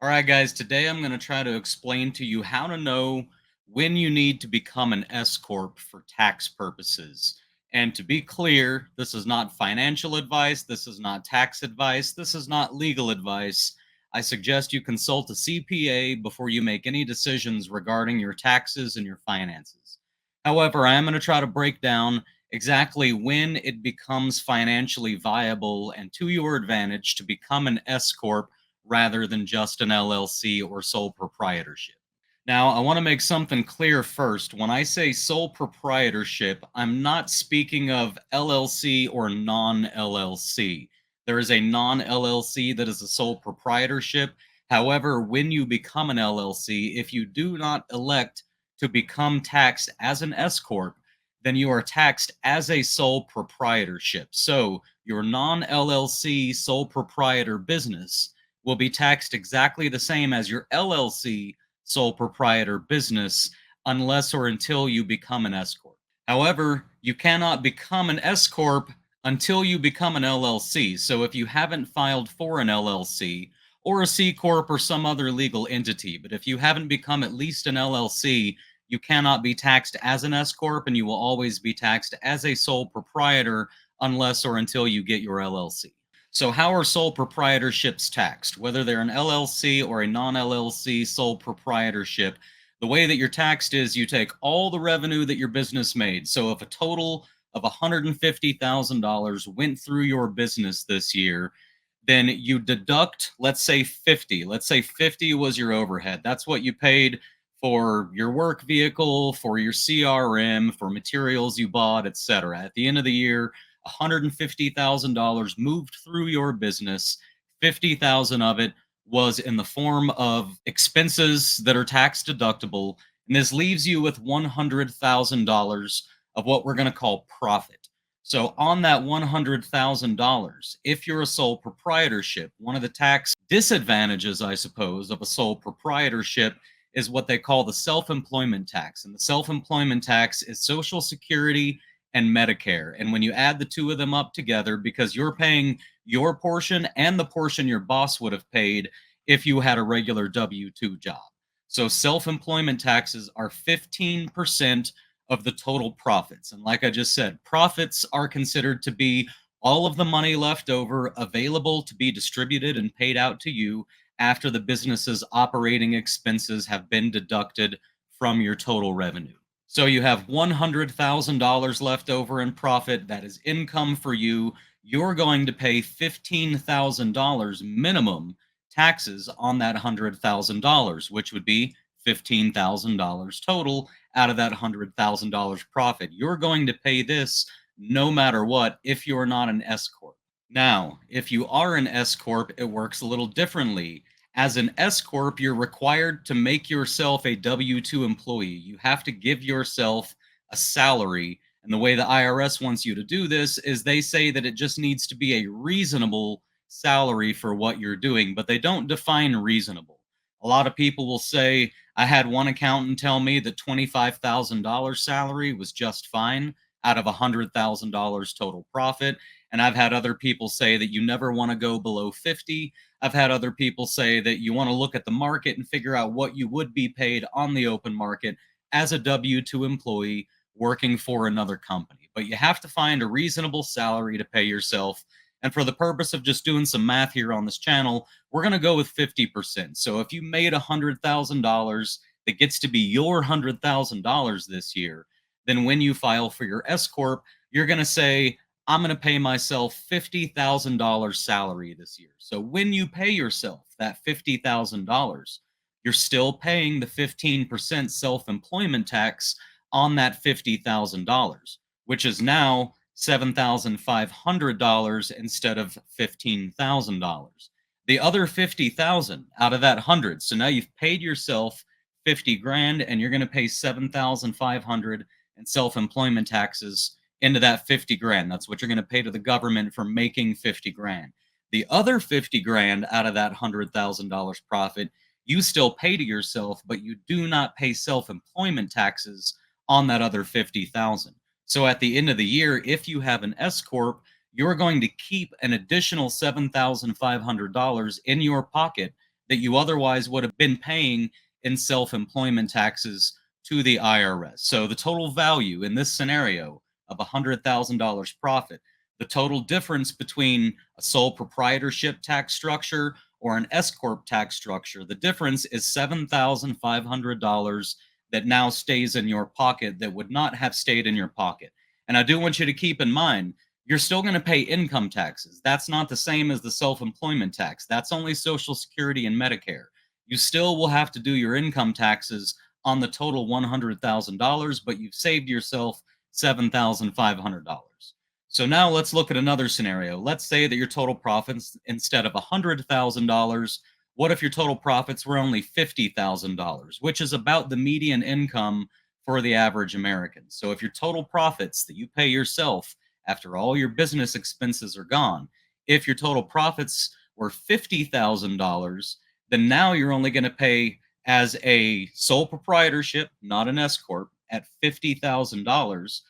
All right, guys, today I'm going to try to explain to you how to know when you need to become an S Corp for tax purposes. And to be clear, this is not financial advice, this is not tax advice, this is not legal advice. I suggest you consult a CPA before you make any decisions regarding your taxes and your finances. However, I am going to try to break down exactly when it becomes financially viable and to your advantage to become an S Corp rather than just an LLC or sole proprietorship. Now, I want to make something clear first. When I say sole proprietorship, I'm not speaking of LLC or non LLC. There is a non LLC that is a sole proprietorship. However, when you become an LLC, if you do not elect to become taxed as an S Corp, then you are taxed as a sole proprietorship. So, your non LLC sole proprietor business will be taxed exactly the same as your LLC sole proprietor business unless or until you become an S corp. However, you cannot become an S corp until you become an LLC. So if you haven't filed for an LLC or a C corp or some other legal entity, but if you haven't become at least an LLC, you cannot be taxed as an S corp and you will always be taxed as a sole proprietor unless or until you get your LLC. So, how are sole proprietorships taxed? Whether they're an LLC or a non LLC sole proprietorship, the way that you're taxed is you take all the revenue that your business made. So, if a total of $150,000 went through your business this year, then you deduct, let's say 50. Let's say 50 was your overhead. That's what you paid for your work vehicle, for your CRM, for materials you bought, etc. At the end of the year, $150,000 moved through your business. 50,000 of it was in the form of expenses that are tax deductible, and this leaves you with $100,000 of what we're going to call profit. So on that $100,000, if you're a sole proprietorship, one of the tax disadvantages, I suppose, of a sole proprietorship is what they call the self-employment tax. And the self-employment tax is Social Security and Medicare. And when you add the two of them up together, because you're paying your portion and the portion your boss would have paid if you had a regular W 2 job. So self employment taxes are 15% of the total profits. And like I just said, profits are considered to be all of the money left over available to be distributed and paid out to you after the business's operating expenses have been deducted from your total revenue. So you have $100,000 left over in profit. That is income for you. You're going to pay $15,000 minimum taxes on that $100,000, which would be $15,000 total out of that $100,000 profit. You're going to pay this no matter what if you're not an S Corp. Now, if you are an S Corp, it works a little differently. As an S Corp, you're required to make yourself a W 2 employee. You have to give yourself a salary. And the way the IRS wants you to do this is they say that it just needs to be a reasonable salary for what you're doing, but they don't define reasonable. A lot of people will say, I had one accountant tell me that $25,000 salary was just fine out of $100,000 total profit. And I've had other people say that you never want to go below 50. I've had other people say that you want to look at the market and figure out what you would be paid on the open market as a W 2 employee working for another company. But you have to find a reasonable salary to pay yourself. And for the purpose of just doing some math here on this channel, we're going to go with 50%. So if you made $100,000 that gets to be your $100,000 this year, then when you file for your S Corp, you're going to say, I'm going to pay myself $50,000 salary this year. So when you pay yourself that $50,000, you're still paying the 15% self employment tax on that $50,000, which is now $7,500 instead of $15,000. The other 50,000 out of that 100. So now you've paid yourself 50 grand and you're going to pay 7,500 in self-employment taxes into that 50 grand. That's what you're going to pay to the government for making 50 grand. The other 50 grand out of that $100,000 profit, you still pay to yourself, but you do not pay self-employment taxes on that other 50,000. So at the end of the year, if you have an S corp, you're going to keep an additional $7,500 in your pocket that you otherwise would have been paying in self-employment taxes to the IRS. So the total value in this scenario of $100,000 profit, the total difference between a sole proprietorship tax structure or an S corp tax structure, the difference is $7,500 that now stays in your pocket that would not have stayed in your pocket. And I do want you to keep in mind, you're still going to pay income taxes. That's not the same as the self employment tax. That's only Social Security and Medicare. You still will have to do your income taxes on the total $100,000, but you've saved yourself $7,500. So now let's look at another scenario. Let's say that your total profits, instead of $100,000, what if your total profits were only $50,000, which is about the median income for the average American? So if your total profits that you pay yourself after all your business expenses are gone, if your total profits were $50,000, then now you're only going to pay as a sole proprietorship, not an S corp, at $50,000.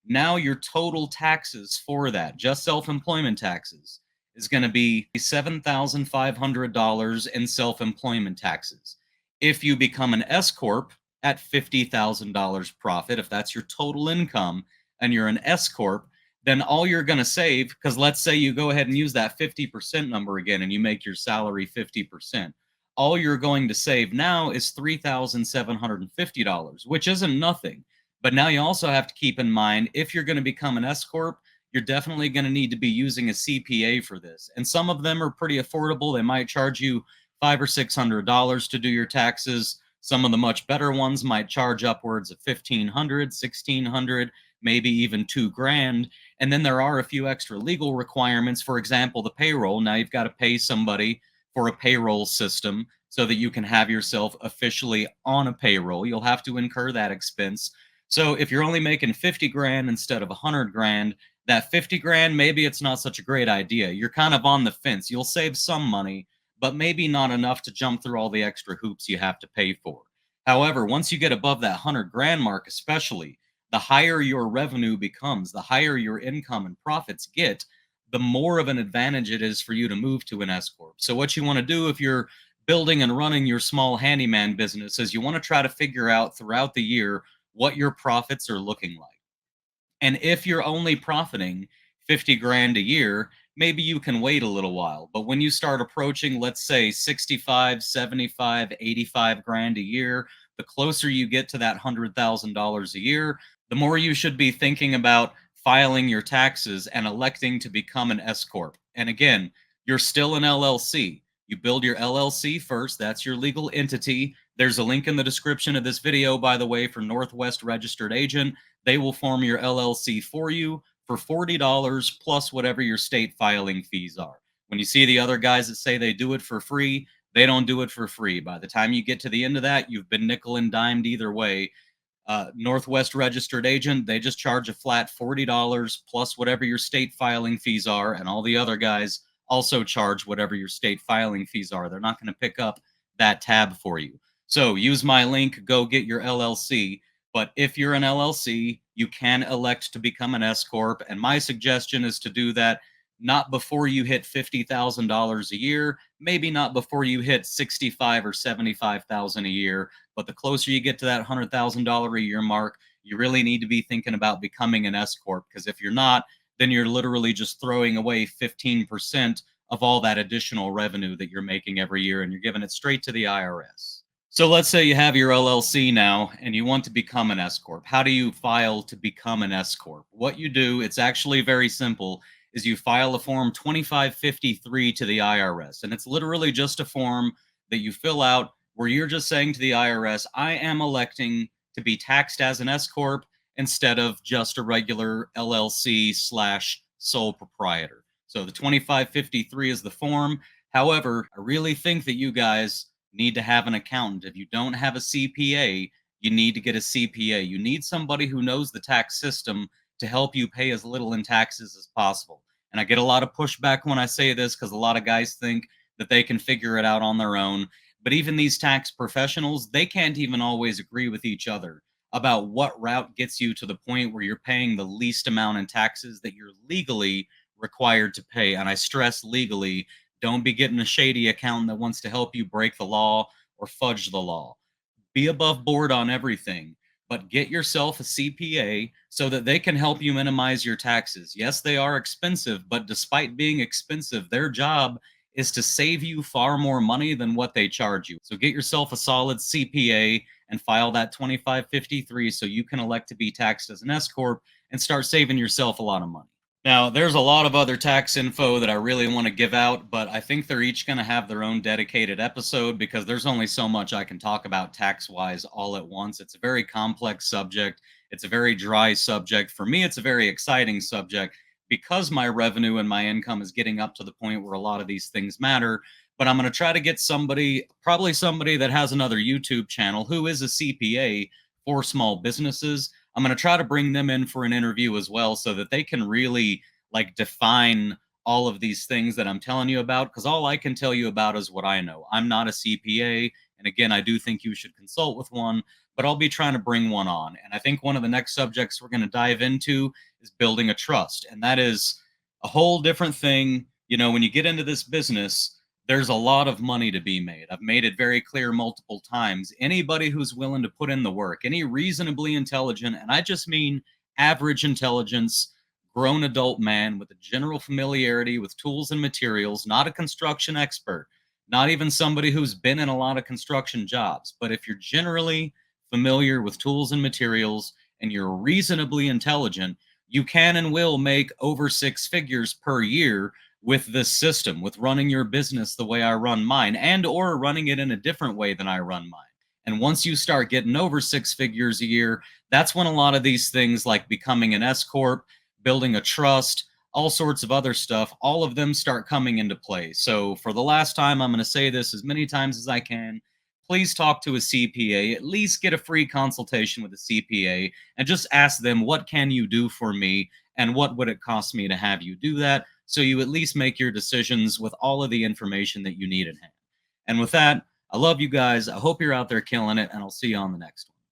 Now your total taxes for that, just self-employment taxes, is going to be $7,500 in self-employment taxes. If you become an S corp at $50,000 profit, if that's your total income and you're an S corp, then all you're going to save, because let's say you go ahead and use that 50% number again and you make your salary 50%, all you're going to save now is $3,750, which isn't nothing. But now you also have to keep in mind, if you're going to become an S corp, you're definitely going to need to be using a CPA for this. And some of them are pretty affordable. They might charge you $500 or $600 to do your taxes. Some of the much better ones might charge upwards of $1,500, $1,600, maybe even $2,000. And then there are a few extra legal requirements. For example, the payroll. Now you've got to pay somebody for a payroll system so that you can have yourself officially on a payroll. You'll have to incur that expense. So if you're only making 50 grand instead of 100 grand, that 50 grand, maybe it's not such a great idea. You're kind of on the fence. You'll save some money, but maybe not enough to jump through all the extra hoops you have to pay for. However, once you get above that 100 grand mark, especially, the higher your revenue becomes, the higher your income and profits get, the more of an advantage it is for you to move to an S corp. So what you want to do if you're building and running your small handyman business is you want to try to figure out throughout the year what your profits are looking like. And if you're only profiting 50 grand a year, maybe you can wait a little while. But when you start approaching, let's say 65, 75, 85 grand a year, the closer you get to that $100,000 a year, the more you should be thinking about filing your taxes and electing to become an S corp. And again, you're still an LLC. You build your LLC first. That's your legal entity. There's a link in the description of this video, by the way, for Northwest Registered Agent. They will form your LLC for you for $40 plus whatever your state filing fees are. When you see the other guys that say they do it for free, they don't do it for free. By the time you get to the end of that, you've been nickel and dimed either way. Northwest Registered Agent, they just charge a flat $40 plus whatever your state filing fees are, and all the other guys also charge whatever your state filing fees are. They're not going to pick up that tab for you. So use my link, go get your LLC. But if you're an LLC, you can elect to become an S corp, and my suggestion is to do that not before you hit $50,000 a year, maybe not before you hit 65 or 75,000 a year, but the closer you get to that $100,000 a year mark, you really need to be thinking about becoming an S corp, because if you're not, then you're literally just throwing away 15% of all that additional revenue that you're making every year, and you're giving it straight to the IRS. So let's say you have your LLC now and you want to become an S corp. How do you file to become an S corp? What you do, it's actually very simple, is you file a form 2553 to the IRS. And it's literally just a form that you fill out where you're just saying to the IRS, I am electing to be taxed as an S corp instead of just a regular LLC slash sole proprietor. So the 2553 is the form. However, I really think that you guys need to have an accountant. If you don't have a CPA, you need to get a CPA. You need somebody who knows the tax system to help you pay as little in taxes as possible. And I get a lot of pushback when I say this because a lot of guys think that they can figure it out on their own. But even these tax professionals, they can't even always agree with each other about what route gets you to the point where you're paying the least amount in taxes that you're legally required to pay. And I stress legally, Don't be getting a shady accountant that wants to help you break the law or fudge the law. Be above board on everything, but get yourself a CPA so that they can help you minimize your taxes. Yes, they are expensive, but despite being expensive, their job is to save you far more money than what they charge you. So get yourself a solid CPA and file that 2553 so you can elect to be taxed as an S corp and start saving yourself a lot of money. Now, there's a lot of other tax info that I really want to give out, but I think they're each going to have their own dedicated episode because there's only so much I can talk about tax wise all at once. It's a very complex subject, it's a very dry subject. For me, it's a very exciting subject because my revenue and my income is getting up to the point where a lot of these things matter. But I'm going to try to get somebody, probably somebody that has another YouTube channel who is a CPA for small businesses. I'm going to try to bring them in for an interview as well so that they can really like define all of these things that I'm telling you about, because all I can tell you about is what I know. I'm not a CPA. And again, I do think you should consult with one, but I'll be trying to bring one on. And I think one of the next subjects we're going to dive into is building a trust. And that is a whole different thing. You know, when you get into this business, there's a lot of money to be made. I've made it very clear multiple times. Anybody who's willing to put in the work, any reasonably intelligent, and I just mean average intelligence, grown adult man with a general familiarity with tools and materials, not a construction expert, not even somebody who's been in a lot of construction jobs. But if you're generally familiar with tools and materials and you're reasonably intelligent, you can and will make over six figures per year with this system, with running your business the way I run mine, and or running it in a different way than I run mine. And once you start getting over six figures a year, that's when a lot of these things like becoming an S corp, building a trust, all sorts of other stuff, all of them start coming into play. So for the last time, I'm going to say this as many times as I can. Please talk to a CPA, at least get a free consultation with a CPA and just ask them, what can you do for me? And what would it cost me to have you do that? So you at least make your decisions with all of the information that you need at hand. And with that, I love you guys. I hope you're out there killing it, and I'll see you on the next one.